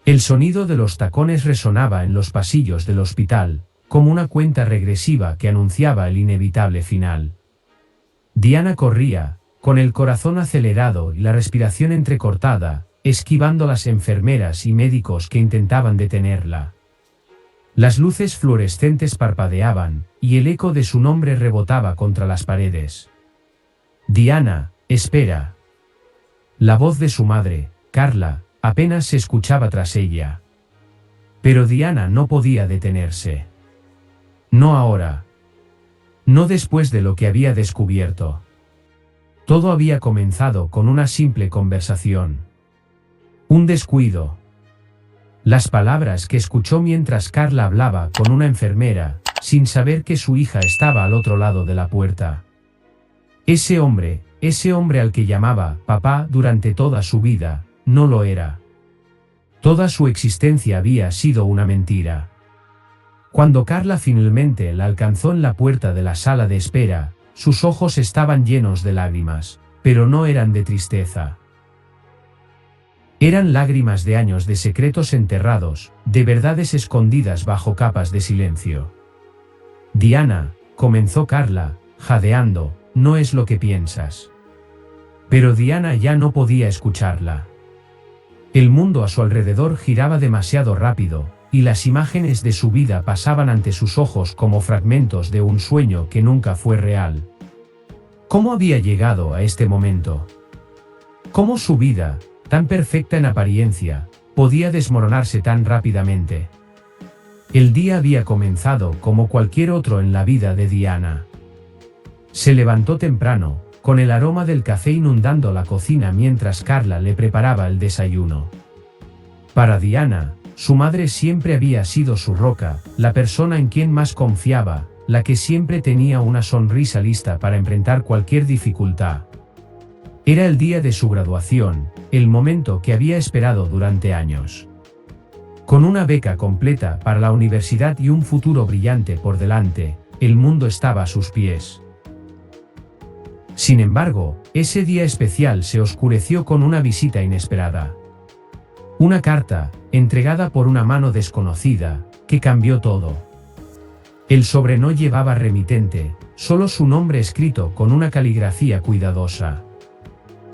El sonido de los tacones resonaba en los pasillos del hospital, como una cuenta regresiva que anunciaba el inevitable final. Diana corría, con el corazón acelerado y la respiración entrecortada, esquivando las enfermeras y médicos que intentaban detenerla. Las luces fluorescentes parpadeaban, y el eco de su nombre rebotaba contra las paredes. Diana, espera. La voz de su madre, Carla, apenas se escuchaba tras ella. Pero Diana no podía detenerse. No ahora. No después de lo que había descubierto. Todo había comenzado con una simple conversación. Un descuido. Las palabras que escuchó mientras Carla hablaba con una enfermera, sin saber que su hija estaba al otro lado de la puerta. Ese hombre al que llamaba papá durante toda su vida, no lo era. Toda su existencia había sido una mentira. Cuando Carla finalmente la alcanzó en la puerta de la sala de espera, sus ojos estaban llenos de lágrimas, pero no eran de tristeza. Eran lágrimas de años de secretos enterrados, de verdades escondidas bajo capas de silencio. Diana, comenzó Carla, jadeando, no es lo que piensas. Pero Diana ya no podía escucharla. El mundo a su alrededor giraba demasiado rápido, y las imágenes de su vida pasaban ante sus ojos como fragmentos de un sueño que nunca fue real. ¿Cómo había llegado a este momento? ¿Cómo su vida, tan perfecta en apariencia, podía desmoronarse tan rápidamente? El día había comenzado como cualquier otro en la vida de Diana. Se levantó temprano, con el aroma del café inundando la cocina mientras Carla le preparaba el desayuno. Para Diana, su madre siempre había sido su roca, la persona en quien más confiaba, la que siempre tenía una sonrisa lista para enfrentar cualquier dificultad. Era el día de su graduación, el momento que había esperado durante años. Con una beca completa para la universidad y un futuro brillante por delante, el mundo estaba a sus pies. Sin embargo, ese día especial se oscureció con una visita inesperada. Una carta, entregada por una mano desconocida, que cambió todo. El sobre no llevaba remitente, solo su nombre escrito con una caligrafía cuidadosa.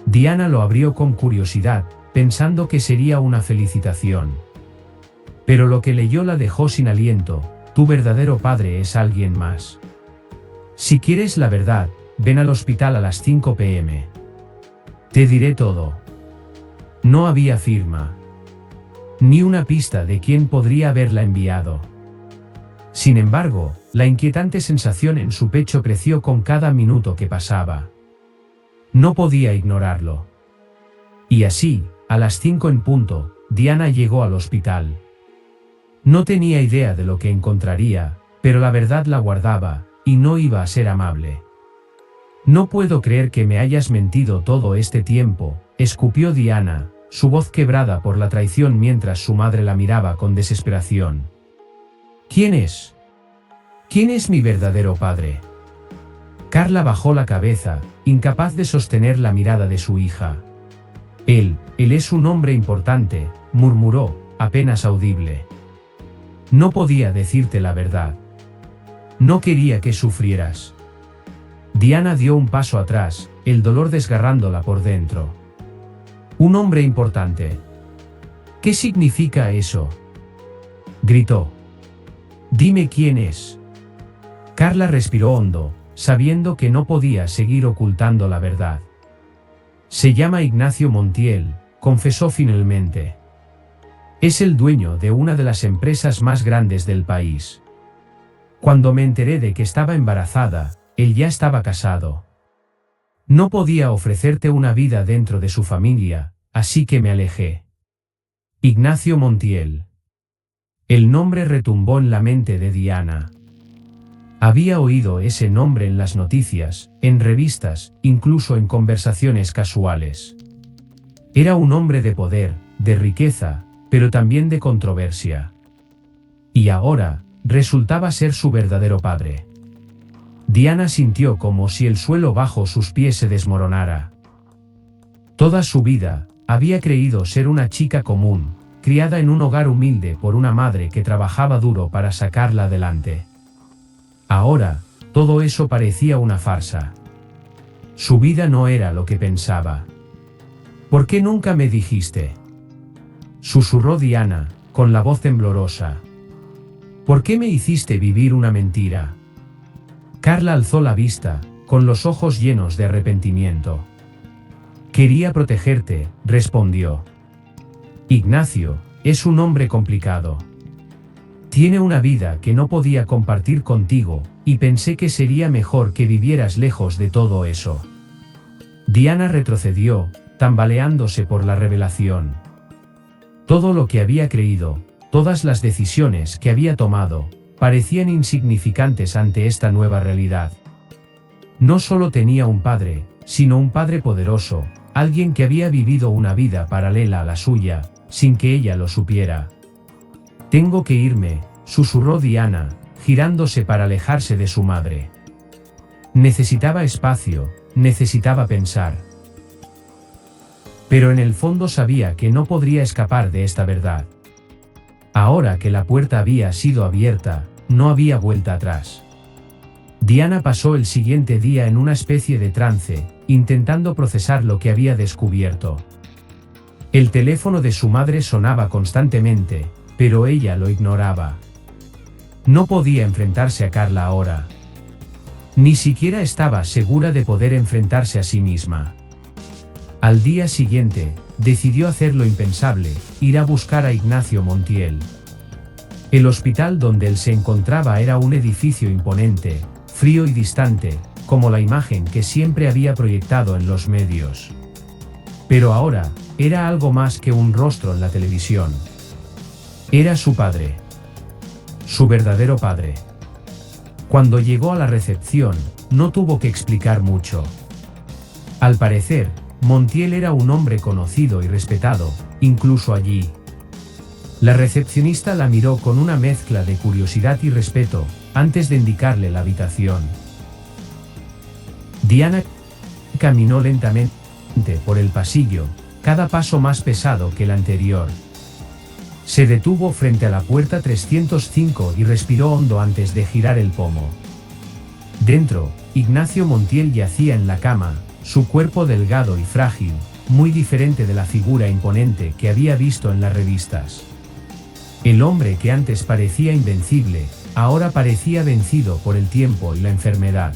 Diana lo abrió con curiosidad, pensando que sería una felicitación. Pero lo que leyó la dejó sin aliento: tu verdadero padre es alguien más. Si quieres la verdad, ven al hospital a las 5 p.m. Te diré todo. No había firma. Ni una pista de quién podría haberla enviado. Sin embargo, la inquietante sensación en su pecho creció con cada minuto que pasaba. No podía ignorarlo. Y así, a las 5 en punto, Diana llegó al hospital. No tenía idea de lo que encontraría, pero la verdad la guardaba, y no iba a ser amable. No puedo creer que me hayas mentido todo este tiempo, escupió Diana, su voz quebrada por la traición mientras su madre la miraba con desesperación. ¿Quién es? ¿Quién es mi verdadero padre? Carla bajó la cabeza, incapaz de sostener la mirada de su hija. Él es un hombre importante, murmuró, apenas audible. No podía decirte la verdad. No quería que sufrieras. Diana dio un paso atrás, el dolor desgarrándola por dentro. Un hombre importante. ¿Qué significa eso? Gritó. Dime quién es. Carla respiró hondo, sabiendo que no podía seguir ocultando la verdad. Se llama Ignacio Montiel, confesó finalmente. Es el dueño de una de las empresas más grandes del país. Cuando me enteré de que estaba embarazada, él ya estaba casado. No podía ofrecerte una vida dentro de su familia, así que me alejé. Ignacio Montiel. El nombre retumbó en la mente de Diana. Había oído ese nombre en las noticias, en revistas, incluso en conversaciones casuales. Era un hombre de poder, de riqueza, pero también de controversia. Y ahora, resultaba ser su verdadero padre. Diana sintió como si el suelo bajo sus pies se desmoronara. Toda su vida, había creído ser una chica común, criada en un hogar humilde por una madre que trabajaba duro para sacarla adelante. Ahora, todo eso parecía una farsa. Su vida no era lo que pensaba. ¿Por qué nunca me dijiste?, susurró Diana, con la voz temblorosa. ¿Por qué me hiciste vivir una mentira? Carla alzó la vista, con los ojos llenos de arrepentimiento. Quería protegerte, respondió. Ignacio es un hombre complicado. Tiene una vida que no podía compartir contigo, y pensé que sería mejor que vivieras lejos de todo eso. Diana retrocedió, tambaleándose por la revelación. Todo lo que había creído, todas las decisiones que había tomado, parecían insignificantes ante esta nueva realidad. No solo tenía un padre, sino un padre poderoso, alguien que había vivido una vida paralela a la suya, sin que ella lo supiera. Tengo que irme, susurró Diana, girándose para alejarse de su madre. Necesitaba espacio, necesitaba pensar. Pero en el fondo sabía que no podría escapar de esta verdad. Ahora que la puerta había sido abierta, no había vuelta atrás. Diana pasó el siguiente día en una especie de trance, intentando procesar lo que había descubierto. El teléfono de su madre sonaba constantemente, pero ella lo ignoraba. No podía enfrentarse a Carla ahora. Ni siquiera estaba segura de poder enfrentarse a sí misma. Al día siguiente, decidió hacer lo impensable, ir a buscar a Ignacio Montiel. El hospital donde él se encontraba era un edificio imponente, frío y distante, como la imagen que siempre había proyectado en los medios. Pero ahora, era algo más que un rostro en la televisión. Era su padre. Su verdadero padre. Cuando llegó a la recepción, no tuvo que explicar mucho. Al parecer, Montiel era un hombre conocido y respetado, incluso allí. La recepcionista la miró con una mezcla de curiosidad y respeto, antes de indicarle la habitación. Diana caminó lentamente por el pasillo, cada paso más pesado que el anterior. Se detuvo frente a la puerta 305 y respiró hondo antes de girar el pomo. Dentro, Ignacio Montiel yacía en la cama, su cuerpo delgado y frágil, muy diferente de la figura imponente que había visto en las revistas. El hombre que antes parecía invencible, ahora parecía vencido por el tiempo y la enfermedad.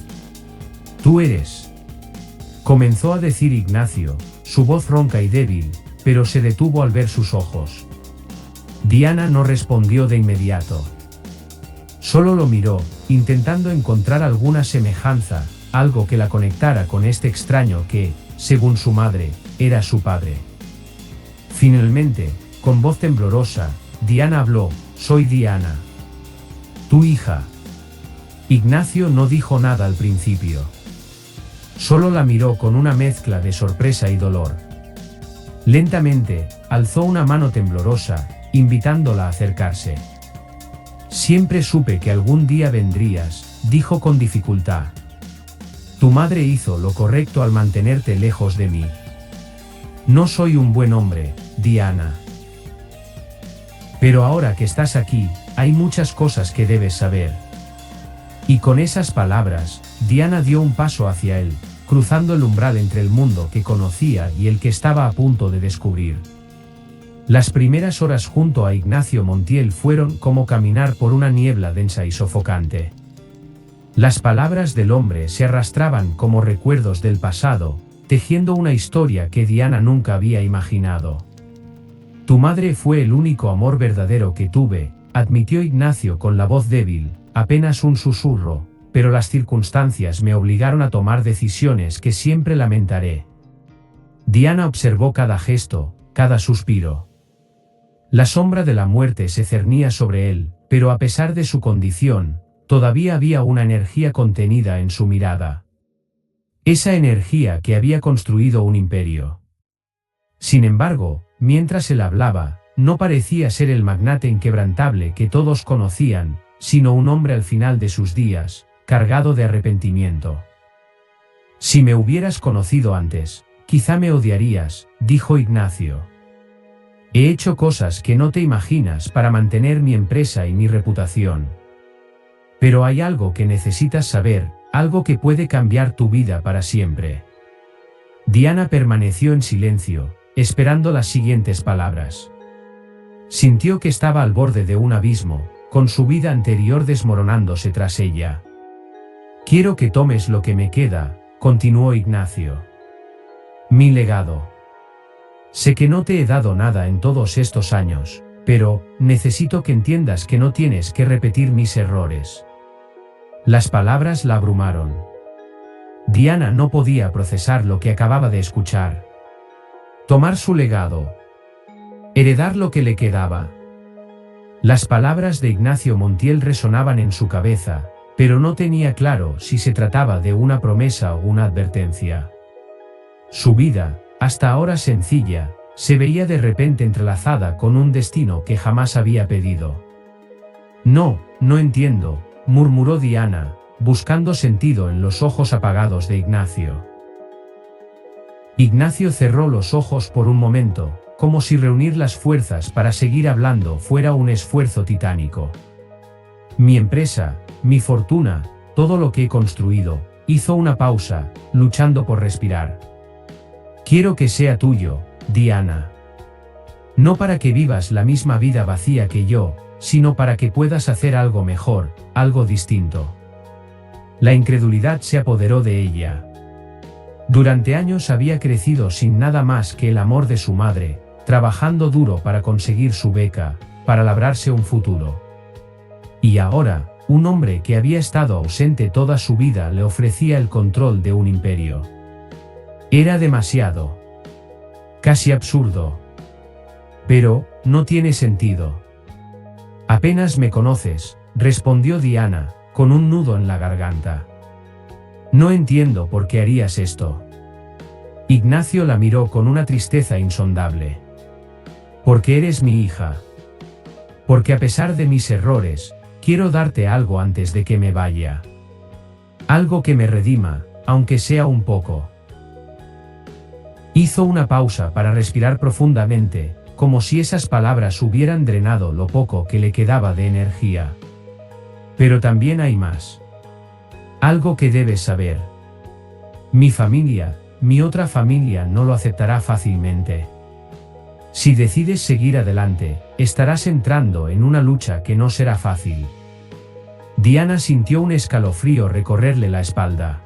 «Tú eres», comenzó a decir Ignacio, su voz ronca y débil, pero se detuvo al ver sus ojos. Diana no respondió de inmediato. Solo lo miró, intentando encontrar alguna semejanza, algo que la conectara con este extraño que, según su madre, era su padre. Finalmente, con voz temblorosa, Diana habló: «Soy Diana. Tu hija». Ignacio no dijo nada al principio. Solo la miró con una mezcla de sorpresa y dolor. Lentamente, alzó una mano temblorosa, invitándola a acercarse. «Siempre supe que algún día vendrías», dijo con dificultad. «Tu madre hizo lo correcto al mantenerte lejos de mí. No soy un buen hombre, Diana. Pero ahora que estás aquí, hay muchas cosas que debes saber». Y con esas palabras, Diana dio un paso hacia él, cruzando el umbral entre el mundo que conocía y el que estaba a punto de descubrir. Las primeras horas junto a Ignacio Montiel fueron como caminar por una niebla densa y sofocante. Las palabras del hombre se arrastraban como recuerdos del pasado, tejiendo una historia que Diana nunca había imaginado. «Tu madre fue el único amor verdadero que tuve», admitió Ignacio con la voz débil, apenas un susurro, «pero las circunstancias me obligaron a tomar decisiones que siempre lamentaré». Diana observó cada gesto, cada suspiro. La sombra de la muerte se cernía sobre él, pero a pesar de su condición, todavía había una energía contenida en su mirada. Esa energía que había construido un imperio. Sin embargo, mientras él hablaba, no parecía ser el magnate inquebrantable que todos conocían, sino un hombre al final de sus días, cargado de arrepentimiento. «Si me hubieras conocido antes, quizá me odiarías», dijo Ignacio. He hecho cosas que no te imaginas para mantener mi empresa y mi reputación. Pero hay algo que necesitas saber, algo que puede cambiar tu vida para siempre. Diana permaneció en silencio, esperando las siguientes palabras. Sintió que estaba al borde de un abismo, con su vida anterior desmoronándose tras ella. Quiero que tomes lo que me queda, continuó Ignacio. Mi legado. Sé que no te he dado nada en todos estos años, pero necesito que entiendas que no tienes que repetir mis errores. Las palabras la abrumaron. Diana no podía procesar lo que acababa de escuchar. Tomar su legado. Heredar lo que le quedaba. Las palabras de Ignacio Montiel resonaban en su cabeza, pero no tenía claro si se trataba de una promesa o una advertencia. Su vida, hasta ahora sencilla, se veía de repente entrelazada con un destino que jamás había pedido. No entiendo, murmuró Diana, buscando sentido en los ojos apagados de Ignacio. Ignacio cerró los ojos por un momento, como si reunir las fuerzas para seguir hablando fuera un esfuerzo titánico. Mi empresa, mi fortuna, todo lo que he construido, hizo una pausa, luchando por respirar. Quiero que sea tuyo, Diana. No para que vivas la misma vida vacía que yo, sino para que puedas hacer algo mejor, algo distinto. La incredulidad se apoderó de ella. Durante años había crecido sin nada más que el amor de su madre, trabajando duro para conseguir su beca, para labrarse un futuro. Y ahora, un hombre que había estado ausente toda su vida le ofrecía el control de un imperio. Era demasiado. Casi absurdo. Pero, no tiene sentido. Apenas me conoces, respondió Diana, con un nudo en la garganta. No entiendo por qué harías esto. Ignacio la miró con una tristeza insondable. Porque eres mi hija. Porque a pesar de mis errores, quiero darte algo antes de que me vaya. Algo que me redima, aunque sea un poco. Hizo una pausa para respirar profundamente, como si esas palabras hubieran drenado lo poco que le quedaba de energía. Pero también hay más. Algo que debes saber. Mi familia, mi otra familia no lo aceptará fácilmente. Si decides seguir adelante, estarás entrando en una lucha que no será fácil. Diana sintió un escalofrío recorrerle la espalda.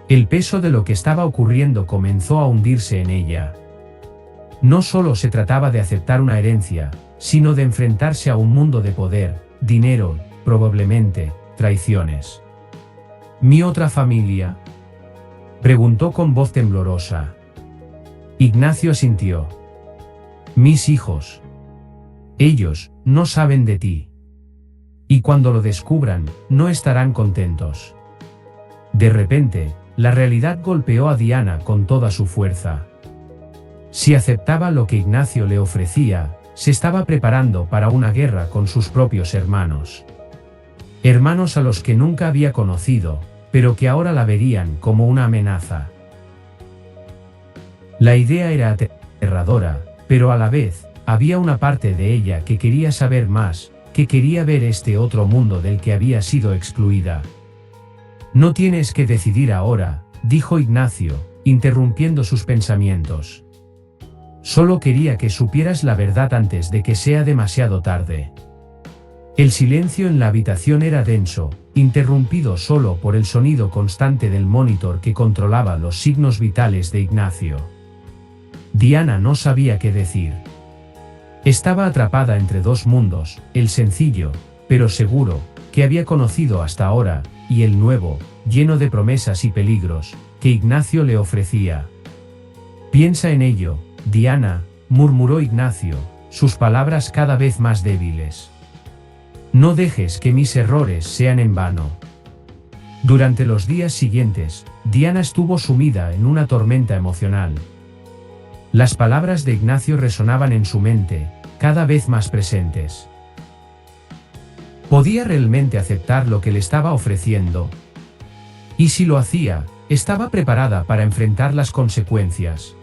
El peso de lo que estaba ocurriendo comenzó a hundirse en ella. No solo se trataba de aceptar una herencia, sino de enfrentarse a un mundo de poder, dinero, probablemente, traiciones. ¿Mi otra familia?, preguntó con voz temblorosa. Ignacio asintió. Mis hijos. Ellos no saben de ti. Y cuando lo descubran, no estarán contentos. De repente, la realidad golpeó a Diana con toda su fuerza. Si aceptaba lo que Ignacio le ofrecía, se estaba preparando para una guerra con sus propios hermanos. Hermanos a los que nunca había conocido, pero que ahora la verían como una amenaza. La idea era aterradora, pero a la vez, había una parte de ella que quería saber más, que quería ver este otro mundo del que había sido excluida. No tienes que decidir ahora, dijo Ignacio, interrumpiendo sus pensamientos. Solo quería que supieras la verdad antes de que sea demasiado tarde. El silencio en la habitación era denso, interrumpido solo por el sonido constante del monitor que controlaba los signos vitales de Ignacio. Diana no sabía qué decir. Estaba atrapada entre dos mundos, el sencillo, pero seguro, que había conocido hasta ahora, y el nuevo, lleno de promesas y peligros, que Ignacio le ofrecía. Piensa en ello, Diana, murmuró Ignacio, sus palabras cada vez más débiles. No dejes que mis errores sean en vano. Durante los días siguientes, Diana estuvo sumida en una tormenta emocional. Las palabras de Ignacio resonaban en su mente, cada vez más presentes. ¿Podía realmente aceptar lo que le estaba ofreciendo? Y si lo hacía, ¿estaba preparada para enfrentar las consecuencias?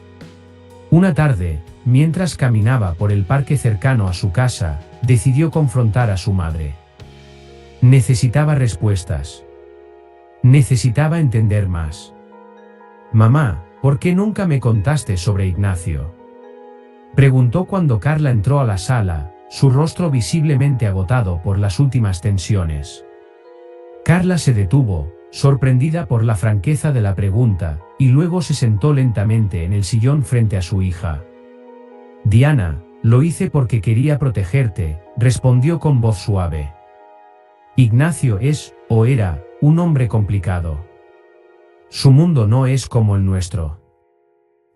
Una tarde, mientras caminaba por el parque cercano a su casa, decidió confrontar a su madre. Necesitaba respuestas. Necesitaba entender más. Mamá, ¿por qué nunca me contaste sobre Ignacio? Preguntó cuando Carla entró a la sala, su rostro visiblemente agotado por las últimas tensiones. Carla se detuvo, sorprendida por la franqueza de la pregunta, y luego se sentó lentamente en el sillón frente a su hija. Diana, lo hice porque quería protegerte, respondió con voz suave. Ignacio es, o era, un hombre complicado. Su mundo no es como el nuestro.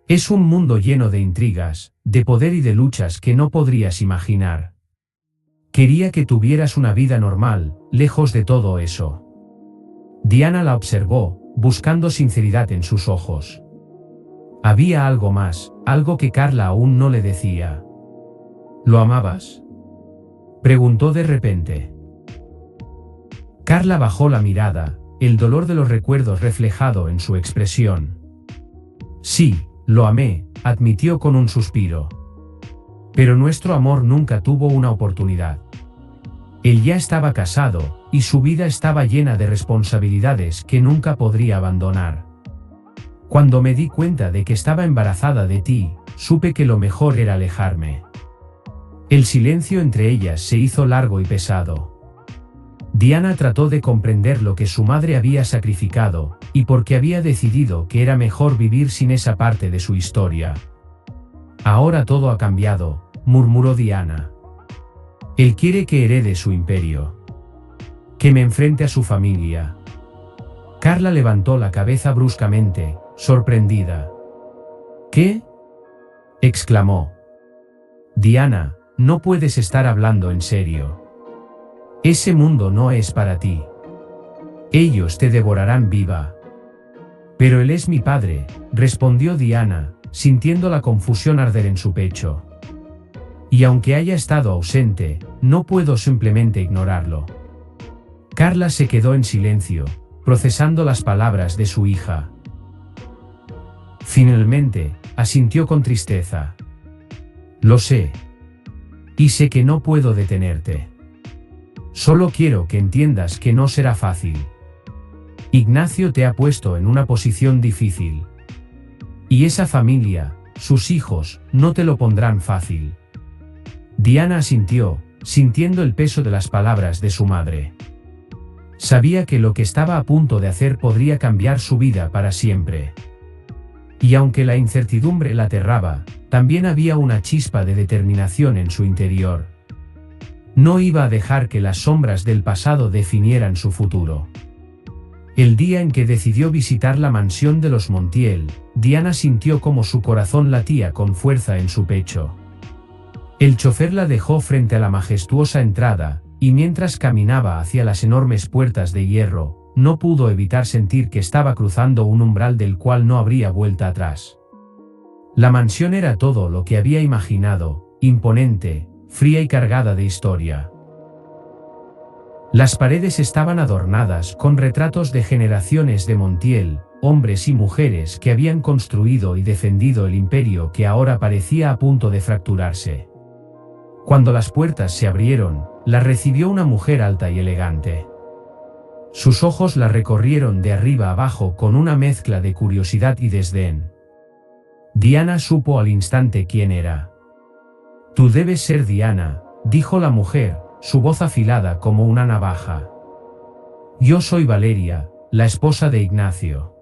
Es un mundo lleno de intrigas, de poder y de luchas que no podrías imaginar. Quería que tuvieras una vida normal, lejos de todo eso. Diana la observó, buscando sinceridad en sus ojos. Había algo más, algo que Carla aún no le decía. ¿Lo amabas?, preguntó de repente. Carla bajó la mirada, el dolor de los recuerdos reflejado en su expresión. Sí, lo amé, admitió con un suspiro. Pero nuestro amor nunca tuvo una oportunidad. Él ya estaba casado, y su vida estaba llena de responsabilidades que nunca podría abandonar. Cuando me di cuenta de que estaba embarazada de ti, supe que lo mejor era alejarme. El silencio entre ellas se hizo largo y pesado. Diana trató de comprender lo que su madre había sacrificado, y por qué había decidido que era mejor vivir sin esa parte de su historia. Ahora todo ha cambiado, murmuró Diana. Él quiere que herede su imperio. Que me enfrente a su familia. Carla levantó la cabeza bruscamente, sorprendida. ¿Qué?, exclamó. Diana, no puedes estar hablando en serio. Ese mundo no es para ti. Ellos te devorarán viva. Pero él es mi padre, respondió Diana, sintiendo la confusión arder en su pecho. Y aunque haya estado ausente, no puedo simplemente ignorarlo. Carla se quedó en silencio, procesando las palabras de su hija. Finalmente, asintió con tristeza. Lo sé. Y sé que no puedo detenerte. Solo quiero que entiendas que no será fácil. Ignacio te ha puesto en una posición difícil. Y esa familia, sus hijos, no te lo pondrán fácil. Diana asintió, sintiendo el peso de las palabras de su madre. Sabía que lo que estaba a punto de hacer podría cambiar su vida para siempre. Y aunque la incertidumbre la aterraba, también había una chispa de determinación en su interior. No iba a dejar que las sombras del pasado definieran su futuro. El día en que decidió visitar la mansión de los Montiel, Diana sintió como su corazón latía con fuerza en su pecho. El chofer la dejó frente a la majestuosa entrada, y mientras caminaba hacia las enormes puertas de hierro, no pudo evitar sentir que estaba cruzando un umbral del cual no habría vuelta atrás. La mansión era todo lo que había imaginado, imponente, fría y cargada de historia. Las paredes estaban adornadas con retratos de generaciones de Montiel, hombres y mujeres que habían construido y defendido el imperio que ahora parecía a punto de fracturarse. Cuando las puertas se abrieron, la recibió una mujer alta y elegante. Sus ojos la recorrieron de arriba abajo con una mezcla de curiosidad y desdén. Diana supo al instante quién era. Tú debes ser Diana, dijo la mujer, su voz afilada como una navaja. Yo soy Valeria, la esposa de Ignacio.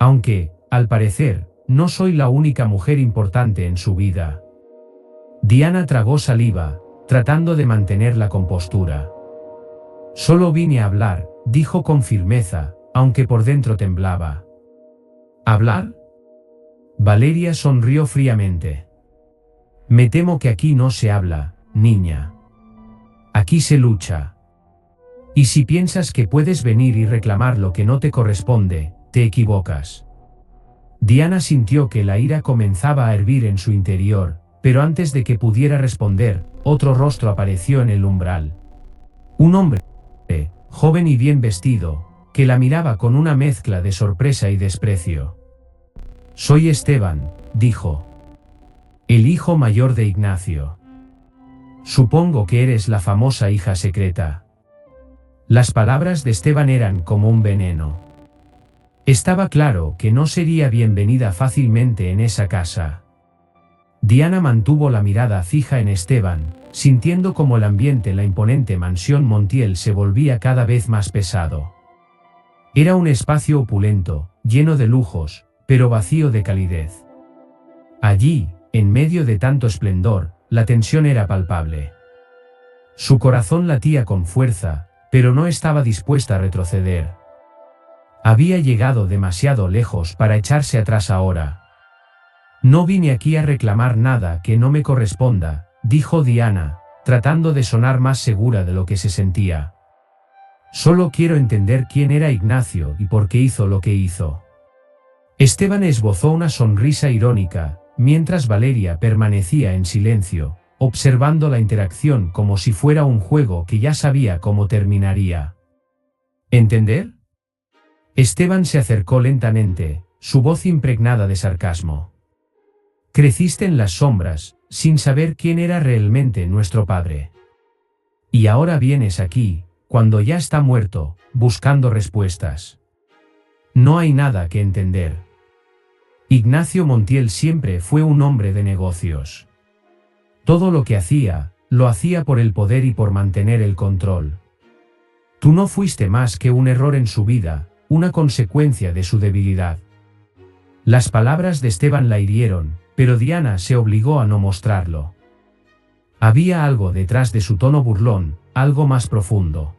Aunque, al parecer, no soy la única mujer importante en su vida. Diana tragó saliva, tratando de mantener la compostura. Solo vine a hablar, dijo con firmeza, aunque por dentro temblaba. ¿Hablar? Valeria sonrió fríamente. Me temo que aquí no se habla, niña. Aquí se lucha. Y si piensas que puedes venir y reclamar lo que no te corresponde, te equivocas. Diana sintió que la ira comenzaba a hervir en su interior, pero antes de que pudiera responder, otro rostro apareció en el umbral. Un hombre, joven y bien vestido, que la miraba con una mezcla de sorpresa y desprecio. Soy Esteban, dijo. El hijo mayor de Ignacio. Supongo que eres la famosa hija secreta. Las palabras de Esteban eran como un veneno. Estaba claro que no sería bienvenida fácilmente en esa casa. Diana mantuvo la mirada fija en Esteban, sintiendo como el ambiente en la imponente mansión Montiel se volvía cada vez más pesado. Era un espacio opulento, lleno de lujos, pero vacío de calidez. Allí, en medio de tanto esplendor, la tensión era palpable. Su corazón latía con fuerza, pero no estaba dispuesta a retroceder. Había llegado demasiado lejos para echarse atrás ahora. No vine aquí a reclamar nada que no me corresponda, dijo Diana, tratando de sonar más segura de lo que se sentía. Solo quiero entender quién era Ignacio y por qué hizo lo que hizo. Esteban esbozó una sonrisa irónica, mientras Valeria permanecía en silencio, observando la interacción como si fuera un juego que ya sabía cómo terminaría. ¿Entender? Esteban se acercó lentamente, su voz impregnada de sarcasmo. Creciste en las sombras, sin saber quién era realmente nuestro padre. Y ahora vienes aquí, cuando ya está muerto, buscando respuestas. No hay nada que entender. Ignacio Montiel siempre fue un hombre de negocios. Todo lo que hacía, lo hacía por el poder y por mantener el control. Tú no fuiste más que un error en su vida, una consecuencia de su debilidad. Las palabras de Esteban la hirieron, pero Diana se obligó a no mostrarlo. Había algo detrás de su tono burlón, algo más profundo.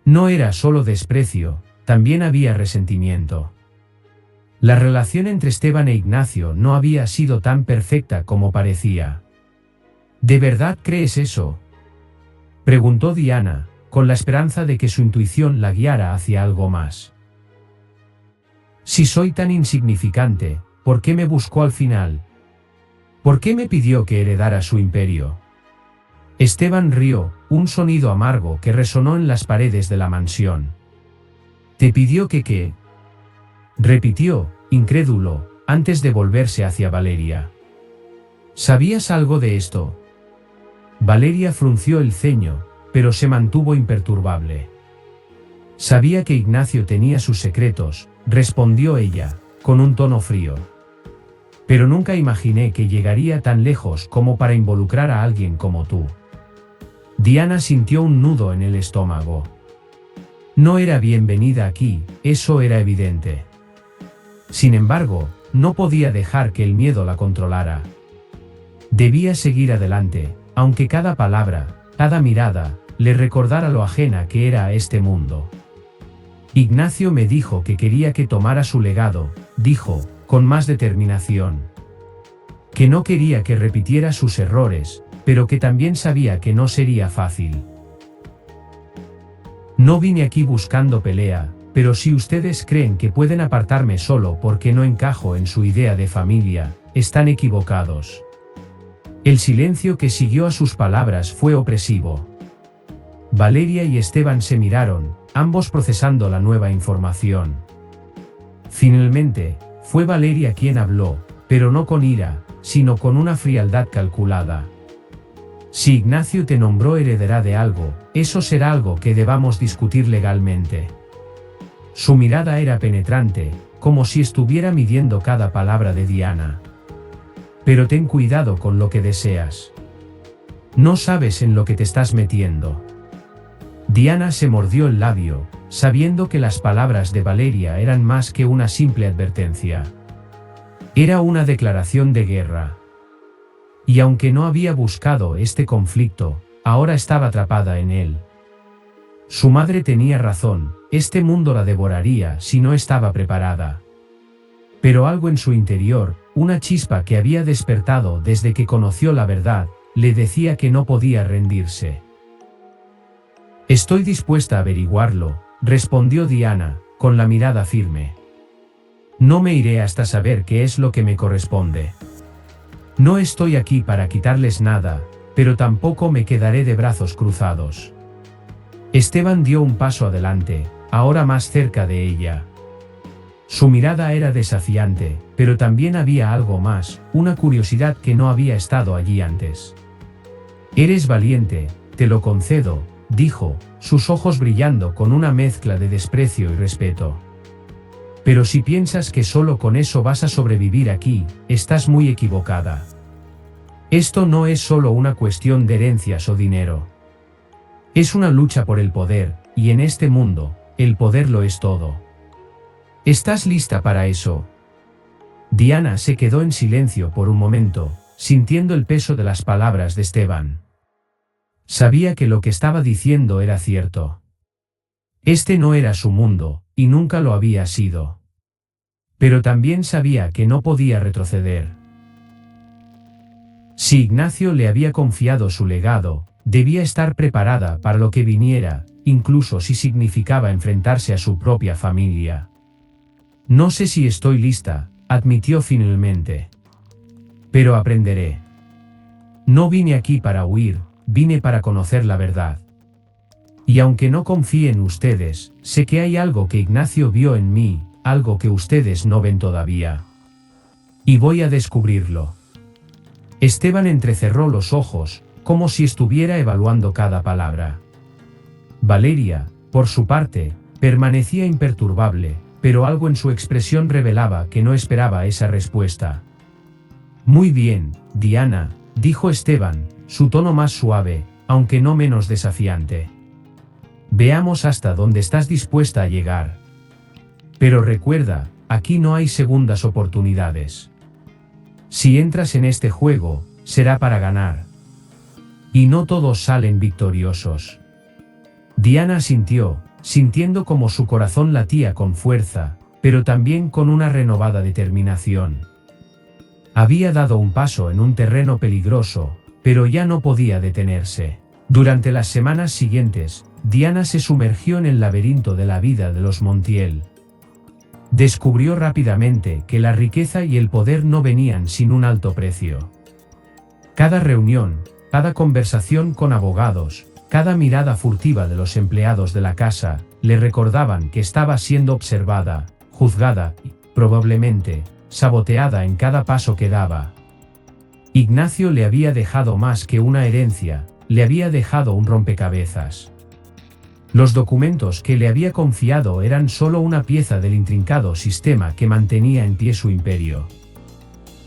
No era solo desprecio, también había resentimiento. La relación entre Esteban e Ignacio no había sido tan perfecta como parecía. ¿De verdad crees eso?, preguntó Diana, con la esperanza de que su intuición la guiara hacia algo más. Si soy tan insignificante, ¿por qué me buscó al final? ¿Por qué me pidió que heredara su imperio? Esteban rió, un sonido amargo que resonó en las paredes de la mansión. ¿Te pidió que qué?, repitió, incrédulo, antes de volverse hacia Valeria. ¿Sabías algo de esto? Valeria frunció el ceño, pero se mantuvo imperturbable. Sabía que Ignacio tenía sus secretos, respondió ella, con un tono frío. Pero nunca imaginé que llegaría tan lejos como para involucrar a alguien como tú. Diana sintió un nudo en el estómago. No era bienvenida aquí, eso era evidente. Sin embargo, no podía dejar que el miedo la controlara. Debía seguir adelante, aunque cada palabra, cada mirada, le recordara lo ajena que era a este mundo. Ignacio me dijo que quería que tomara su legado, dijo, con más determinación. Que no quería que repitiera sus errores, pero que también sabía que no sería fácil. No vine aquí buscando pelea, pero si ustedes creen que pueden apartarme solo porque no encajo en su idea de familia, están equivocados. El silencio que siguió a sus palabras fue opresivo. Valeria y Esteban se miraron, ambos procesando la nueva información. Finalmente, fue Valeria quien habló, pero no con ira, sino con una frialdad calculada. Si Ignacio te nombró heredera de algo, eso será algo que debamos discutir legalmente. Su mirada era penetrante, como si estuviera midiendo cada palabra de Diana. Pero ten cuidado con lo que deseas. No sabes en lo que te estás metiendo. Diana se mordió el labio, sabiendo que las palabras de Valeria eran más que una simple advertencia. Era una declaración de guerra. Y aunque no había buscado este conflicto, ahora estaba atrapada en él. Su madre tenía razón, este mundo la devoraría si no estaba preparada. Pero algo en su interior, una chispa que había despertado desde que conoció la verdad, le decía que no podía rendirse. Estoy dispuesta a averiguarlo, respondió Diana, con la mirada firme. No me iré hasta saber qué es lo que me corresponde. No estoy aquí para quitarles nada, pero tampoco me quedaré de brazos cruzados. Esteban dio un paso adelante, ahora más cerca de ella. Su mirada era desafiante, pero también había algo más, una curiosidad que no había estado allí antes. Eres valiente, te lo concedo, dijo, sus ojos brillando con una mezcla de desprecio y respeto. Pero si piensas que solo con eso vas a sobrevivir aquí, estás muy equivocada. Esto no es solo una cuestión de herencias o dinero. Es una lucha por el poder, y en este mundo, el poder lo es todo. ¿Estás lista para eso? Diana se quedó en silencio por un momento, sintiendo el peso de las palabras de Esteban. Sabía que lo que estaba diciendo era cierto. Este no era su mundo, y nunca lo había sido. Pero también sabía que no podía retroceder. Si Ignacio le había confiado su legado, debía estar preparada para lo que viniera, incluso si significaba enfrentarse a su propia familia. No sé si estoy lista, admitió finalmente. Pero aprenderé. No vine aquí para huir, vine para conocer la verdad. Y aunque no confíe en ustedes, sé que hay algo que Ignacio vio en mí, algo que ustedes no ven todavía. Y voy a descubrirlo. Esteban entrecerró los ojos, como si estuviera evaluando cada palabra. Valeria, por su parte, permanecía imperturbable, pero algo en su expresión revelaba que no esperaba esa respuesta. Muy bien, Diana, dijo Esteban, su tono más suave, aunque no menos desafiante. Veamos hasta dónde estás dispuesta a llegar. Pero recuerda, aquí no hay segundas oportunidades. Si entras en este juego, será para ganar. Y no todos salen victoriosos. Diana asintió, sintiendo como su corazón latía con fuerza, pero también con una renovada determinación. Había dado un paso en un terreno peligroso, pero ya no podía detenerse. Durante las semanas siguientes, Diana se sumergió en el laberinto de la vida de los Montiel. Descubrió rápidamente que la riqueza y el poder no venían sin un alto precio. Cada reunión, cada conversación con abogados, cada mirada furtiva de los empleados de la casa, le recordaban que estaba siendo observada, juzgada y, probablemente, saboteada en cada paso que daba. Ignacio le había dejado más que una herencia, le había dejado un rompecabezas. Los documentos que le había confiado eran solo una pieza del intrincado sistema que mantenía en pie su imperio.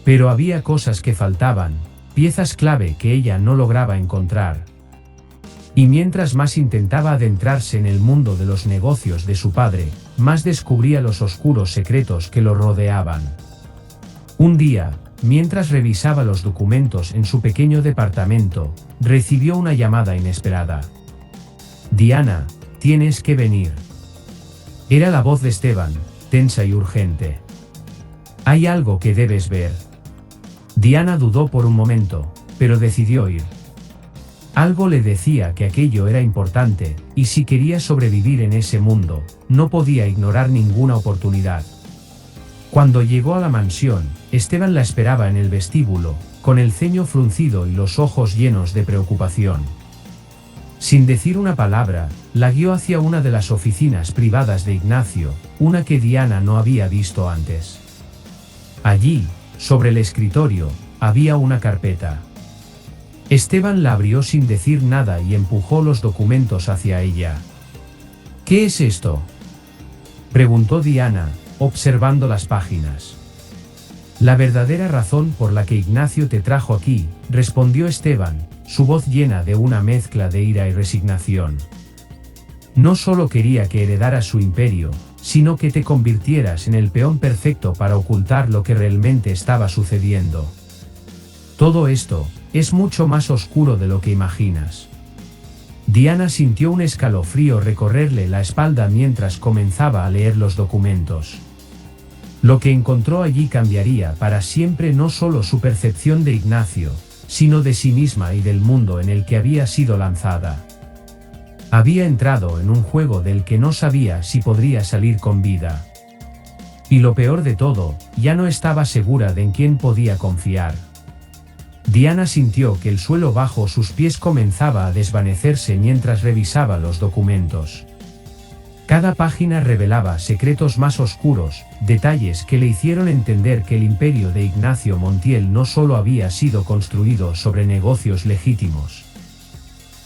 Pero había cosas que faltaban, piezas clave que ella no lograba encontrar. Y mientras más intentaba adentrarse en el mundo de los negocios de su padre, más descubría los oscuros secretos que lo rodeaban. Un día, mientras revisaba los documentos en su pequeño departamento, recibió una llamada inesperada. Diana, tienes que venir. Era la voz de Esteban, tensa y urgente. Hay algo que debes ver. Diana dudó por un momento, pero decidió ir. Algo le decía que aquello era importante, y si quería sobrevivir en ese mundo, no podía ignorar ninguna oportunidad. Cuando llegó a la mansión, Esteban la esperaba en el vestíbulo, con el ceño fruncido y los ojos llenos de preocupación. Sin decir una palabra, la guió hacia una de las oficinas privadas de Ignacio, una que Diana no había visto antes. Allí, sobre el escritorio, había una carpeta. Esteban la abrió sin decir nada y empujó los documentos hacia ella. ¿Qué es esto?, preguntó Diana, observando las páginas. La verdadera razón por la que Ignacio te trajo aquí, respondió Esteban, su voz llena de una mezcla de ira y resignación. No solo quería que heredaras su imperio, sino que te convirtieras en el peón perfecto para ocultar lo que realmente estaba sucediendo. Todo esto es mucho más oscuro de lo que imaginas. Diana sintió un escalofrío recorrerle la espalda mientras comenzaba a leer los documentos. Lo que encontró allí cambiaría para siempre no solo su percepción de Ignacio, sino de sí misma y del mundo en el que había sido lanzada. Había entrado en un juego del que no sabía si podría salir con vida. Y lo peor de todo, ya no estaba segura de en quién podía confiar. Diana sintió que el suelo bajo sus pies comenzaba a desvanecerse mientras revisaba los documentos. Cada página revelaba secretos más oscuros, detalles que le hicieron entender que el imperio de Ignacio Montiel no solo había sido construido sobre negocios legítimos.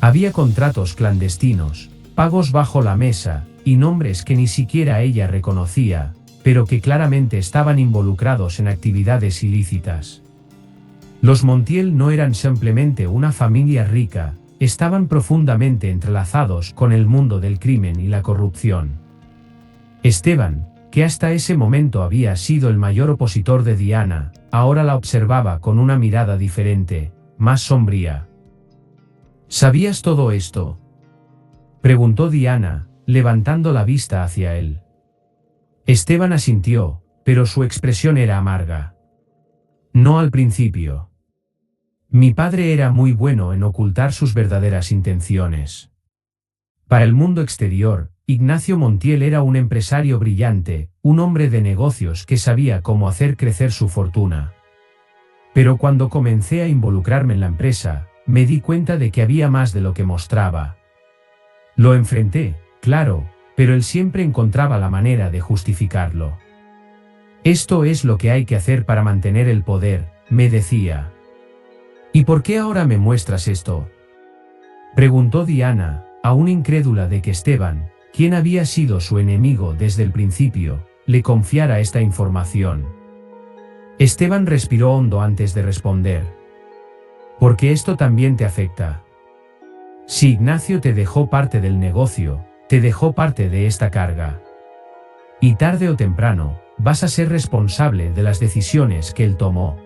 Había contratos clandestinos, pagos bajo la mesa, y nombres que ni siquiera ella reconocía, pero que claramente estaban involucrados en actividades ilícitas. Los Montiel no eran simplemente una familia rica, estaban profundamente entrelazados con el mundo del crimen y la corrupción. Esteban, que hasta ese momento había sido el mayor opositor de Diana, ahora la observaba con una mirada diferente, más sombría. ¿Sabías todo esto?, preguntó Diana, levantando la vista hacia él. Esteban asintió, pero su expresión era amarga. No al principio. Mi padre era muy bueno en ocultar sus verdaderas intenciones. Para el mundo exterior, Ignacio Montiel era un empresario brillante, un hombre de negocios que sabía cómo hacer crecer su fortuna. Pero cuando comencé a involucrarme en la empresa, me di cuenta de que había más de lo que mostraba. Lo enfrenté, claro, pero él siempre encontraba la manera de justificarlo. Esto es lo que hay que hacer para mantener el poder, me decía. ¿Y por qué ahora me muestras esto?, preguntó Diana, aún incrédula de que Esteban, quien había sido su enemigo desde el principio, le confiara esta información. Esteban respiró hondo antes de responder. Porque esto también te afecta. Si Ignacio te dejó parte del negocio, te dejó parte de esta carga. Y tarde o temprano, vas a ser responsable de las decisiones que él tomó.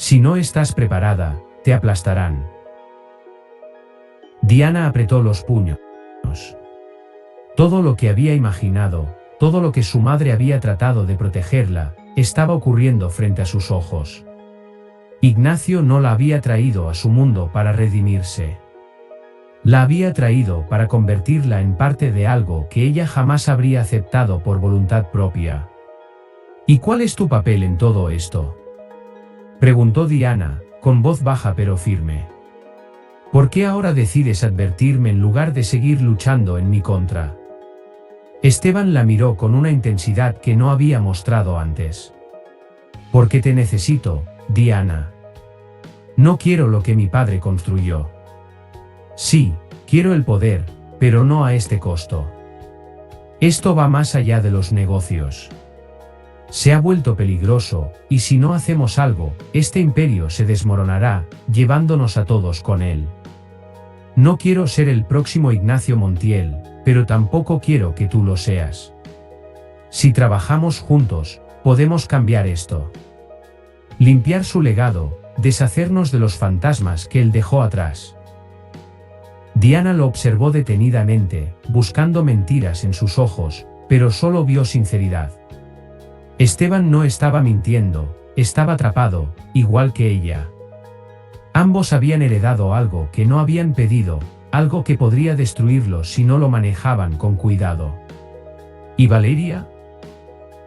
Si no estás preparada, te aplastarán. Diana apretó los puños. Todo lo que había imaginado, todo lo que su madre había tratado de protegerla, estaba ocurriendo frente a sus ojos. Ignacio no la había traído a su mundo para redimirse. La había traído para convertirla en parte de algo que ella jamás habría aceptado por voluntad propia. ¿Y cuál es tu papel en todo esto?, preguntó Diana, con voz baja pero firme. ¿Por qué ahora decides advertirme en lugar de seguir luchando en mi contra? Esteban la miró con una intensidad que no había mostrado antes. Porque te necesito, Diana. No quiero lo que mi padre construyó. Sí, quiero el poder, pero no a este costo. Esto va más allá de los negocios. Se ha vuelto peligroso, y si no hacemos algo, este imperio se desmoronará, llevándonos a todos con él. No quiero ser el próximo Ignacio Montiel, pero tampoco quiero que tú lo seas. Si trabajamos juntos, podemos cambiar esto. Limpiar su legado, deshacernos de los fantasmas que él dejó atrás. Diana lo observó detenidamente, buscando mentiras en sus ojos, pero solo vio sinceridad. Esteban no estaba mintiendo, estaba atrapado, igual que ella. Ambos habían heredado algo que no habían pedido, algo que podría destruirlos si no lo manejaban con cuidado. ¿Y Valeria?,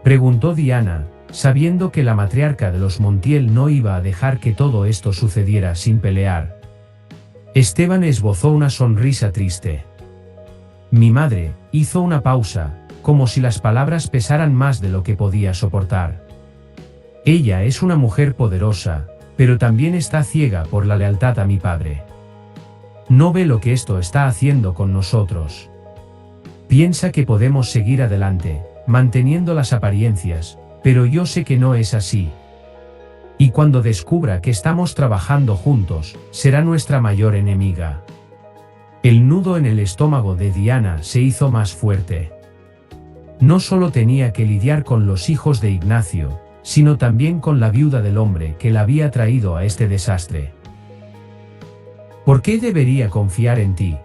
preguntó Diana, sabiendo que la matriarca de los Montiel no iba a dejar que todo esto sucediera sin pelear. Esteban esbozó una sonrisa triste. Mi madre hizo una pausa, como si las palabras pesaran más de lo que podía soportar. Ella es una mujer poderosa, pero también está ciega por la lealtad a mi padre. No ve lo que esto está haciendo con nosotros. Piensa que podemos seguir adelante, manteniendo las apariencias, pero yo sé que no es así. Y cuando descubra que estamos trabajando juntos, será nuestra mayor enemiga. El nudo en el estómago de Diana se hizo más fuerte. No solo tenía que lidiar con los hijos de Ignacio, sino también con la viuda del hombre que la había traído a este desastre. ¿Por qué debería confiar en ti?,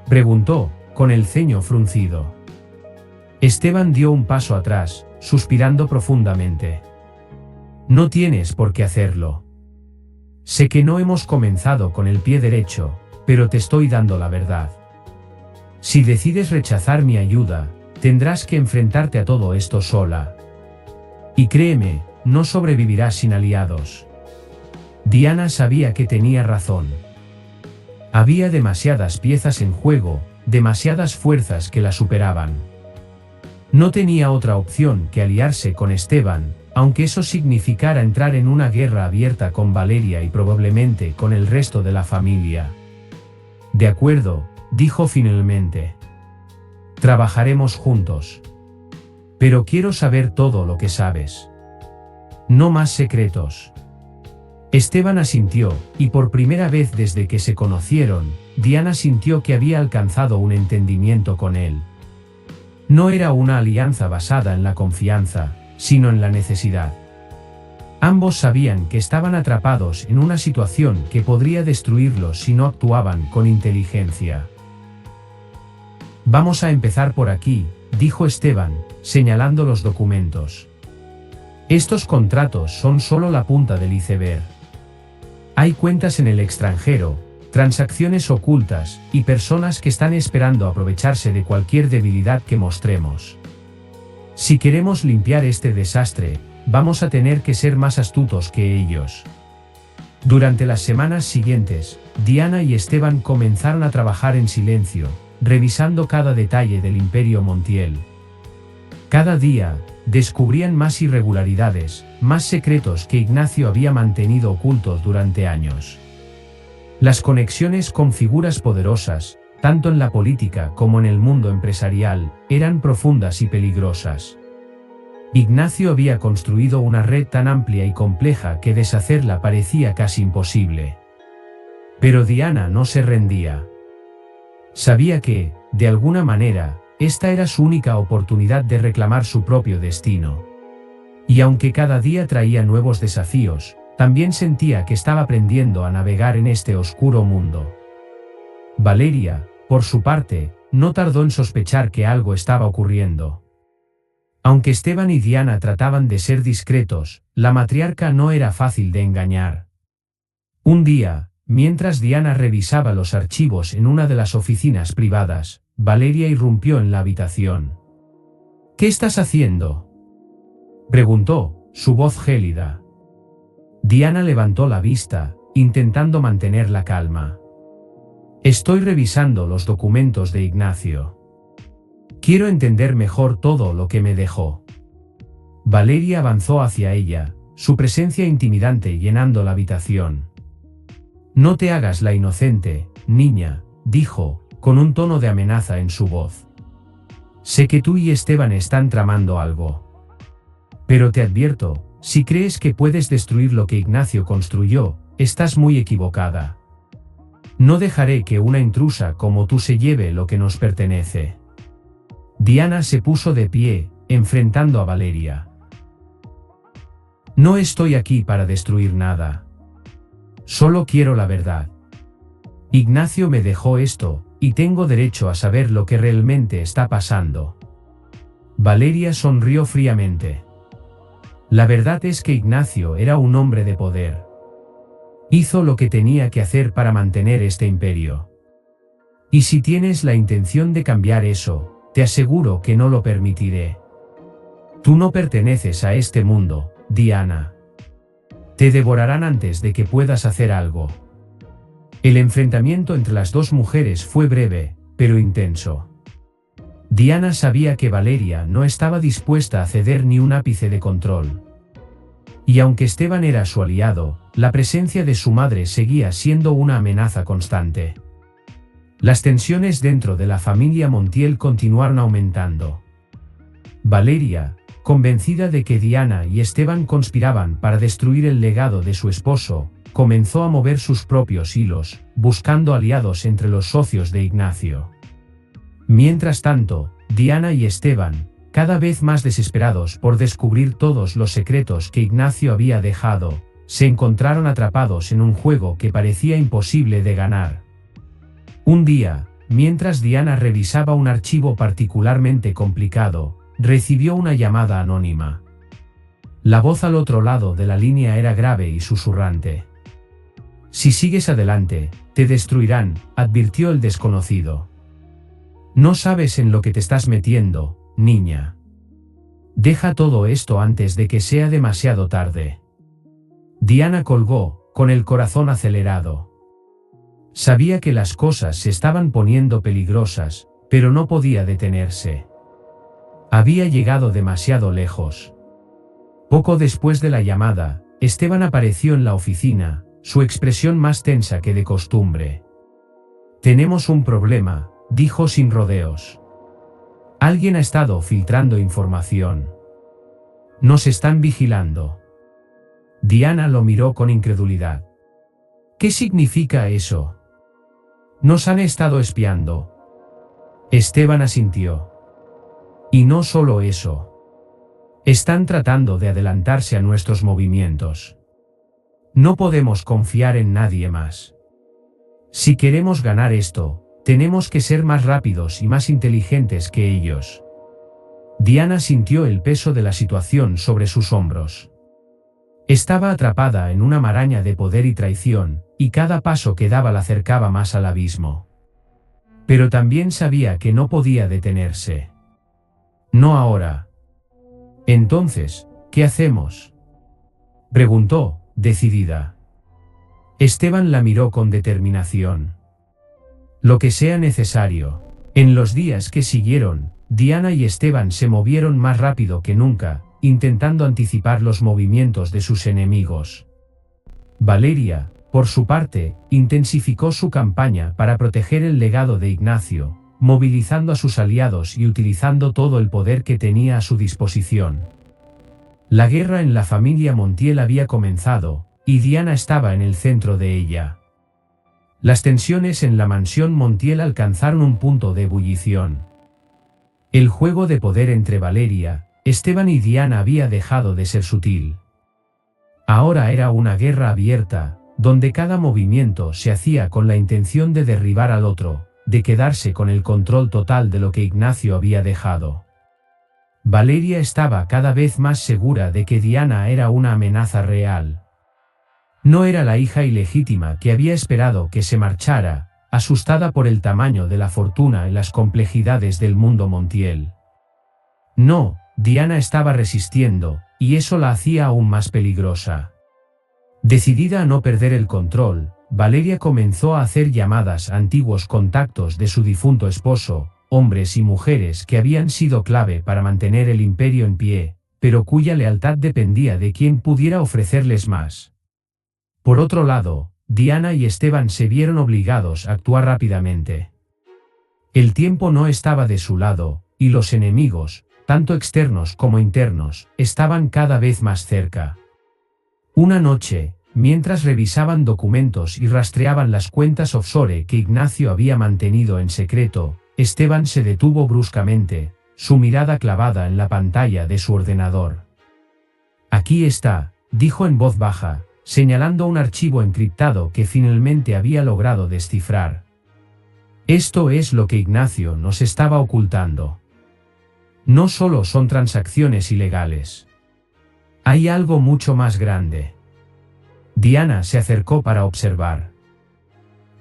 preguntó, con el ceño fruncido. Esteban dio un paso atrás, suspirando profundamente. No tienes por qué hacerlo. Sé que no hemos comenzado con el pie derecho, pero te estoy dando la verdad. Si decides rechazar mi ayuda, tendrás que enfrentarte a todo esto sola. Y créeme, no sobrevivirás sin aliados. Diana sabía que tenía razón. Había demasiadas piezas en juego, demasiadas fuerzas que la superaban. No tenía otra opción que aliarse con Esteban, aunque eso significara entrar en una guerra abierta con Valeria y probablemente con el resto de la familia. De acuerdo, dijo finalmente. Trabajaremos juntos. Pero quiero saber todo lo que sabes. No más secretos. Esteban asintió, y por primera vez desde que se conocieron, Diana sintió que había alcanzado un entendimiento con él. No era una alianza basada en la confianza, sino en la necesidad. Ambos sabían que estaban atrapados en una situación que podría destruirlos si no actuaban con inteligencia. Vamos a empezar por aquí, dijo Esteban, señalando los documentos. Estos contratos son solo la punta del iceberg. Hay cuentas en el extranjero, transacciones ocultas, y personas que están esperando aprovecharse de cualquier debilidad que mostremos. Si queremos limpiar este desastre, vamos a tener que ser más astutos que ellos. Durante las semanas siguientes, Diana y Esteban comenzaron a trabajar en silencio, revisando cada detalle del Imperio Montiel. Cada día, descubrían más irregularidades, más secretos que Ignacio había mantenido ocultos durante años. Las conexiones con figuras poderosas, tanto en la política como en el mundo empresarial, eran profundas y peligrosas. Ignacio había construido una red tan amplia y compleja que deshacerla parecía casi imposible. Pero Diana no se rendía. Sabía que, de alguna manera, esta era su única oportunidad de reclamar su propio destino. Y aunque cada día traía nuevos desafíos, también sentía que estaba aprendiendo a navegar en este oscuro mundo. Valeria, por su parte, no tardó en sospechar que algo estaba ocurriendo. Aunque Esteban y Diana trataban de ser discretos, la matriarca no era fácil de engañar. Un día, mientras Diana revisaba los archivos en una de las oficinas privadas, Valeria irrumpió en la habitación. ¿Qué estás haciendo?, preguntó, su voz gélida. Diana levantó la vista, intentando mantener la calma. Estoy revisando los documentos de Ignacio. Quiero entender mejor todo lo que me dejó. Valeria avanzó hacia ella, su presencia intimidante llenando la habitación. No te hagas la inocente, niña, dijo, con un tono de amenaza en su voz. Sé que tú y Esteban están tramando algo. Pero te advierto, si crees que puedes destruir lo que Ignacio construyó, estás muy equivocada. No dejaré que una intrusa como tú se lleve lo que nos pertenece. Diana se puso de pie, enfrentando a Valeria. No estoy aquí para destruir nada. Solo quiero la verdad. Ignacio me dejó esto, y tengo derecho a saber lo que realmente está pasando. Valeria sonrió fríamente. La verdad es que Ignacio era un hombre de poder. Hizo lo que tenía que hacer para mantener este imperio. Y si tienes la intención de cambiar eso, te aseguro que no lo permitiré. Tú no perteneces a este mundo, Diana. Te devorarán antes de que puedas hacer algo. El enfrentamiento entre las dos mujeres fue breve, pero intenso. Diana sabía que Valeria no estaba dispuesta a ceder ni un ápice de control. Y aunque Esteban era su aliado, la presencia de su madre seguía siendo una amenaza constante. Las tensiones dentro de la familia Montiel continuaron aumentando. Valeria, convencida de que Diana y Esteban conspiraban para destruir el legado de su esposo, comenzó a mover sus propios hilos, buscando aliados entre los socios de Ignacio. Mientras tanto, Diana y Esteban, cada vez más desesperados por descubrir todos los secretos que Ignacio había dejado, se encontraron atrapados en un juego que parecía imposible de ganar. Un día, mientras Diana revisaba un archivo particularmente complicado, recibió una llamada anónima. La voz al otro lado de la línea era grave y susurrante. Si sigues adelante, te destruirán, advirtió el desconocido. No sabes en lo que te estás metiendo, niña. Deja todo esto antes de que sea demasiado tarde. Diana colgó, con el corazón acelerado. Sabía que las cosas se estaban poniendo peligrosas, pero no podía detenerse. Había llegado demasiado lejos. Poco después de la llamada, Esteban apareció en la oficina, su expresión más tensa que de costumbre. «Tenemos un problema», dijo sin rodeos. «Alguien ha estado filtrando información. Nos están vigilando». Diana lo miró con incredulidad. «¿Qué significa eso?» «Nos han estado espiando». Esteban asintió. «Y no solo eso. Están tratando de adelantarse a nuestros movimientos. No podemos confiar en nadie más. Si queremos ganar esto, tenemos que ser más rápidos y más inteligentes que ellos». Diana sintió el peso de la situación sobre sus hombros. Estaba atrapada en una maraña de poder y traición, y cada paso que daba la acercaba más al abismo. Pero también sabía que no podía detenerse. «No ahora». «Entonces, ¿qué hacemos?», preguntó, decidida. Esteban la miró con determinación. «Lo que sea necesario». En los días que siguieron, Diana y Esteban se movieron más rápido que nunca, intentando anticipar los movimientos de sus enemigos. Valeria, por su parte, intensificó su campaña para proteger el legado de Ignacio, movilizando a sus aliados y utilizando todo el poder que tenía a su disposición. La guerra en la familia Montiel había comenzado, y Diana estaba en el centro de ella. Las tensiones en la mansión Montiel alcanzaron un punto de ebullición. El juego de poder entre Valeria, Esteban y Diana había dejado de ser sutil. Ahora era una guerra abierta, donde cada movimiento se hacía con la intención de derribar al otro, de quedarse con el control total de lo que Ignacio había dejado. Valeria estaba cada vez más segura de que Diana era una amenaza real. No era la hija ilegítima que había esperado que se marchara, asustada por el tamaño de la fortuna y las complejidades del mundo Montiel. No, Diana estaba resistiendo, y eso la hacía aún más peligrosa. Decidida a no perder el control, Valeria comenzó a hacer llamadas a antiguos contactos de su difunto esposo, hombres y mujeres que habían sido clave para mantener el imperio en pie, pero cuya lealtad dependía de quien pudiera ofrecerles más. Por otro lado, Diana y Esteban se vieron obligados a actuar rápidamente. El tiempo no estaba de su lado, y los enemigos, tanto externos como internos, estaban cada vez más cerca. Una noche, mientras revisaban documentos y rastreaban las cuentas offshore que Ignacio había mantenido en secreto, Esteban se detuvo bruscamente, su mirada clavada en la pantalla de su ordenador. «Aquí está», dijo en voz baja, señalando un archivo encriptado que finalmente había logrado descifrar. «Esto es lo que Ignacio nos estaba ocultando. No solo son transacciones ilegales. Hay algo mucho más grande». Diana se acercó para observar.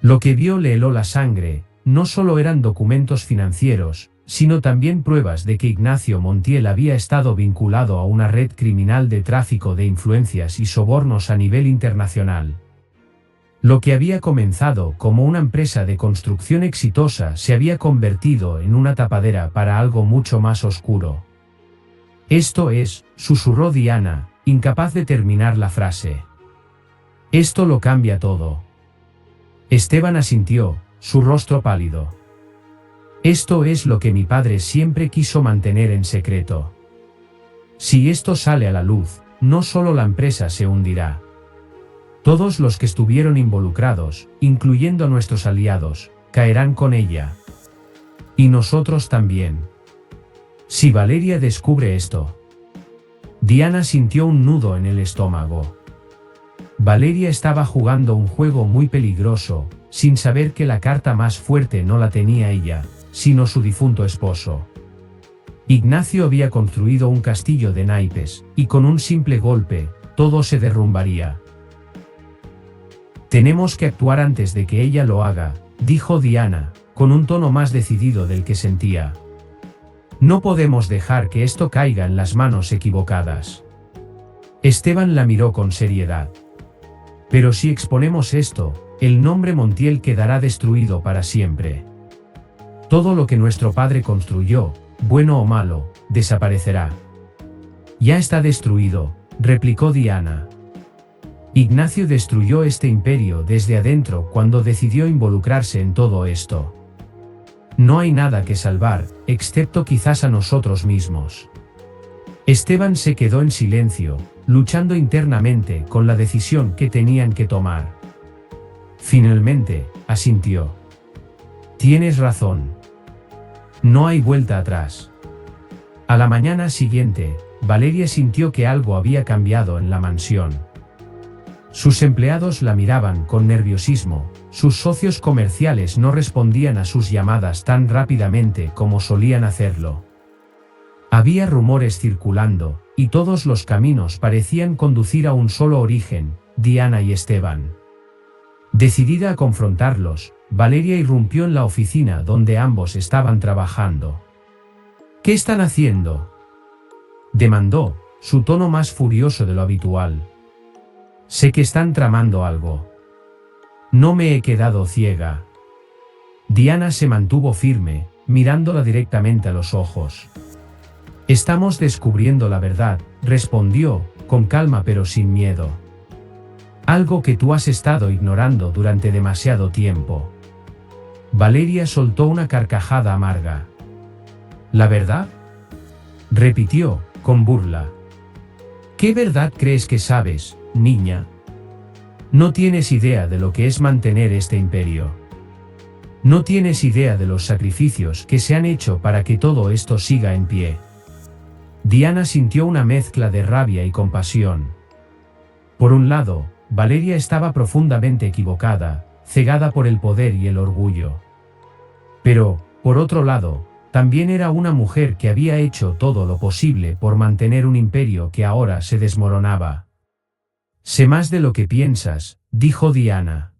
Lo que vio le heló la sangre. No solo eran documentos financieros, sino también pruebas de que Ignacio Montiel había estado vinculado a una red criminal de tráfico de influencias y sobornos a nivel internacional. Lo que había comenzado como una empresa de construcción exitosa se había convertido en una tapadera para algo mucho más oscuro. «Esto es», susurró Diana, incapaz de terminar la frase. «Esto lo cambia todo». Esteban asintió, su rostro pálido. «Esto es lo que mi padre siempre quiso mantener en secreto. Si esto sale a la luz, no solo la empresa se hundirá. Todos los que estuvieron involucrados, incluyendo a nuestros aliados, caerán con ella. Y nosotros también. Si Valeria descubre esto». Diana sintió un nudo en el estómago. Valeria estaba jugando un juego muy peligroso, sin saber que la carta más fuerte no la tenía ella, sino su difunto esposo. Ignacio había construido un castillo de naipes, y con un simple golpe, todo se derrumbaría. «Tenemos que actuar antes de que ella lo haga», dijo Diana, con un tono más decidido del que sentía. «No podemos dejar que esto caiga en las manos equivocadas». Esteban la miró con seriedad. «Pero si exponemos esto, el nombre Montiel quedará destruido para siempre. Todo lo que nuestro padre construyó, bueno o malo, desaparecerá. Ya está destruido, replicó Diana. Ignacio destruyó este imperio desde adentro cuando decidió involucrarse en todo esto. No hay nada que salvar, excepto quizás a nosotros mismos. Esteban se quedó en silencio, luchando internamente con la decisión que tenían que tomar. Finalmente, asintió. Tienes razón. No hay vuelta atrás. A la mañana siguiente, Valeria sintió que algo había cambiado en la mansión. Sus empleados la miraban con nerviosismo, sus socios comerciales no respondían a sus llamadas tan rápidamente como solían hacerlo. Había rumores circulando, y todos los caminos parecían conducir a un solo origen, Diana y Esteban. Decidida a confrontarlos, Valeria irrumpió en la oficina donde ambos estaban trabajando. ¿Qué están haciendo?, demandó, su tono más furioso de lo habitual. Sé que están tramando algo. No me he quedado ciega. Diana se mantuvo firme, mirándola directamente a los ojos. Estamos descubriendo la verdad, respondió, con calma pero sin miedo. Algo que tú has estado ignorando durante demasiado tiempo. Valeria soltó una carcajada amarga. ¿La verdad?, repitió, con burla. ¿Qué verdad crees que sabes, niña? No tienes idea de lo que es mantener este imperio. No tienes idea de los sacrificios que se han hecho para que todo esto siga en pie. Diana sintió una mezcla de rabia y compasión. Por un lado, Valeria estaba profundamente equivocada, cegada por el poder y el orgullo. Pero, por otro lado, también era una mujer que había hecho todo lo posible por mantener un imperio que ahora se desmoronaba. Sé más de lo que piensas, dijo Diana.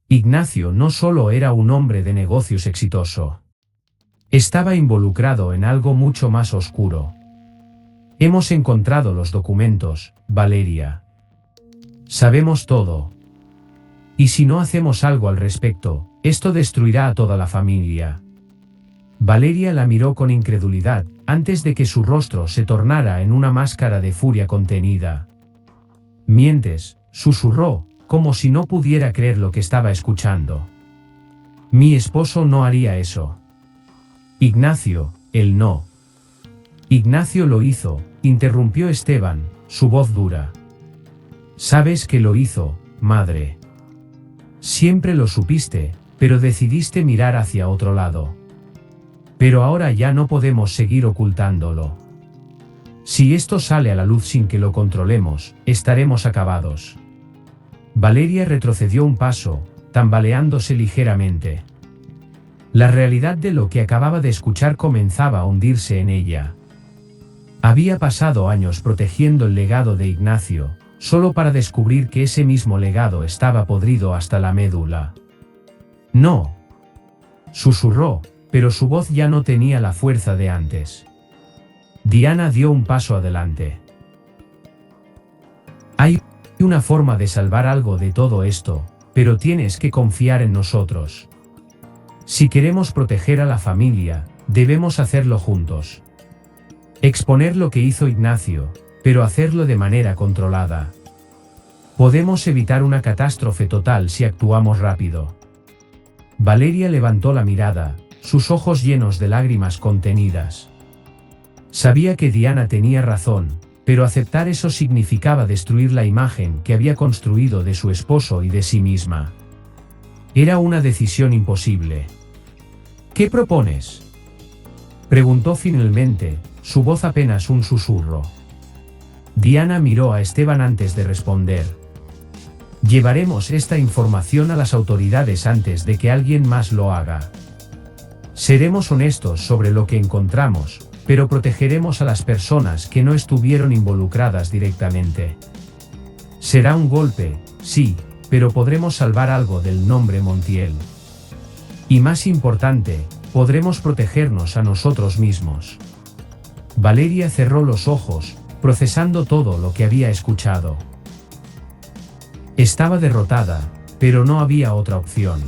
Ignacio no solo era un hombre de negocios exitoso. Estaba involucrado en algo mucho más oscuro. Hemos encontrado los documentos, Valeria. Sabemos todo. Y si no hacemos algo al respecto, esto destruirá a toda la familia. Valeria la miró con incredulidad, antes de que su rostro se tornara en una máscara de furia contenida. Mientes, susurró, como si no pudiera creer lo que estaba escuchando. Mi esposo no haría eso. Ignacio, él no. Ignacio lo hizo, interrumpió Esteban, su voz dura. Sabes que lo hizo, madre. Siempre lo supiste, pero decidiste mirar hacia otro lado. Pero ahora ya no podemos seguir ocultándolo. Si esto sale a la luz sin que lo controlemos, estaremos acabados. Valeria retrocedió un paso, tambaleándose ligeramente. La realidad de lo que acababa de escuchar comenzaba a hundirse en ella. Había pasado años protegiendo el legado de Ignacio, solo para descubrir que ese mismo legado estaba podrido hasta la médula. No, susurró, pero su voz ya no tenía la fuerza de antes. Diana dio un paso adelante. Hay una forma de salvar algo de todo esto, pero tienes que confiar en nosotros. Si queremos proteger a la familia, debemos hacerlo juntos. Exponer lo que hizo Ignacio, pero hacerlo de manera controlada. Podemos evitar una catástrofe total si actuamos rápido. Valeria levantó la mirada, sus ojos llenos de lágrimas contenidas. Sabía que Diana tenía razón, pero aceptar eso significaba destruir la imagen que había construido de su esposo y de sí misma. Era una decisión imposible. ¿Qué propones?, preguntó finalmente, su voz apenas un susurro. Diana miró a Esteban antes de responder. Llevaremos esta información a las autoridades antes de que alguien más lo haga. Seremos honestos sobre lo que encontramos, pero protegeremos a las personas que no estuvieron involucradas directamente. Será un golpe, sí, pero podremos salvar algo del nombre Montiel. Y más importante, podremos protegernos a nosotros mismos. Valeria cerró los ojos, procesando todo lo que había escuchado. Estaba derrotada, pero no había otra opción.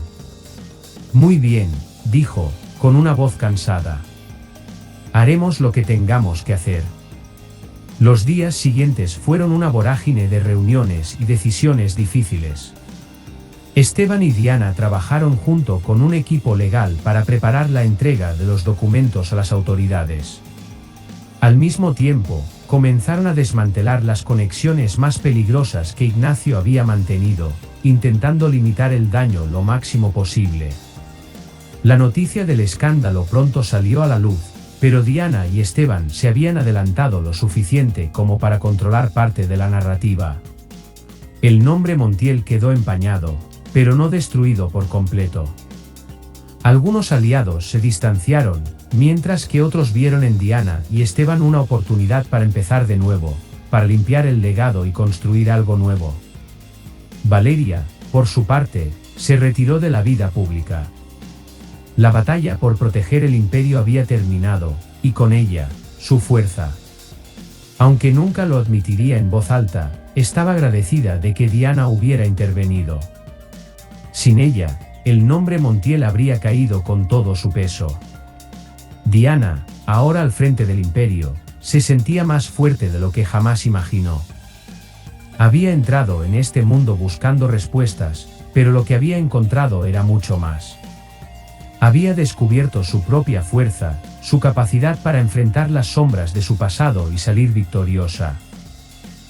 Muy bien, dijo, con una voz cansada. Haremos lo que tengamos que hacer. Los días siguientes fueron una vorágine de reuniones y decisiones difíciles. Esteban y Diana trabajaron junto con un equipo legal para preparar la entrega de los documentos a las autoridades. Al mismo tiempo, comenzaron a desmantelar las conexiones más peligrosas que Ignacio había mantenido, intentando limitar el daño lo máximo posible. La noticia del escándalo pronto salió a la luz, pero Diana y Esteban se habían adelantado lo suficiente como para controlar parte de la narrativa. El nombre Montiel quedó empañado, pero no destruido por completo. Algunos aliados se distanciaron, mientras que otros vieron en Diana y Esteban una oportunidad para empezar de nuevo, para limpiar el legado y construir algo nuevo. Valeria, por su parte, se retiró de la vida pública. La batalla por proteger el imperio había terminado, y con ella, su fuerza. Aunque nunca lo admitiría en voz alta, estaba agradecida de que Diana hubiera intervenido. Sin ella, el nombre Montiel habría caído con todo su peso. Diana, ahora al frente del imperio, se sentía más fuerte de lo que jamás imaginó. Había entrado en este mundo buscando respuestas, pero lo que había encontrado era mucho más. Había descubierto su propia fuerza, su capacidad para enfrentar las sombras de su pasado y salir victoriosa.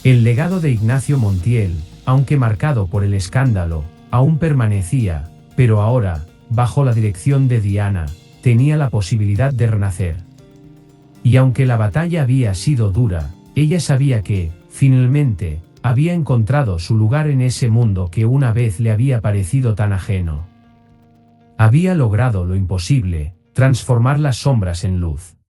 El legado de Ignacio Montiel, aunque marcado por el escándalo, aún permanecía, pero ahora, bajo la dirección de Diana, tenía la posibilidad de renacer. Y aunque la batalla había sido dura, ella sabía que, finalmente, había encontrado su lugar en ese mundo que una vez le había parecido tan ajeno. Había logrado lo imposible, transformar las sombras en luz.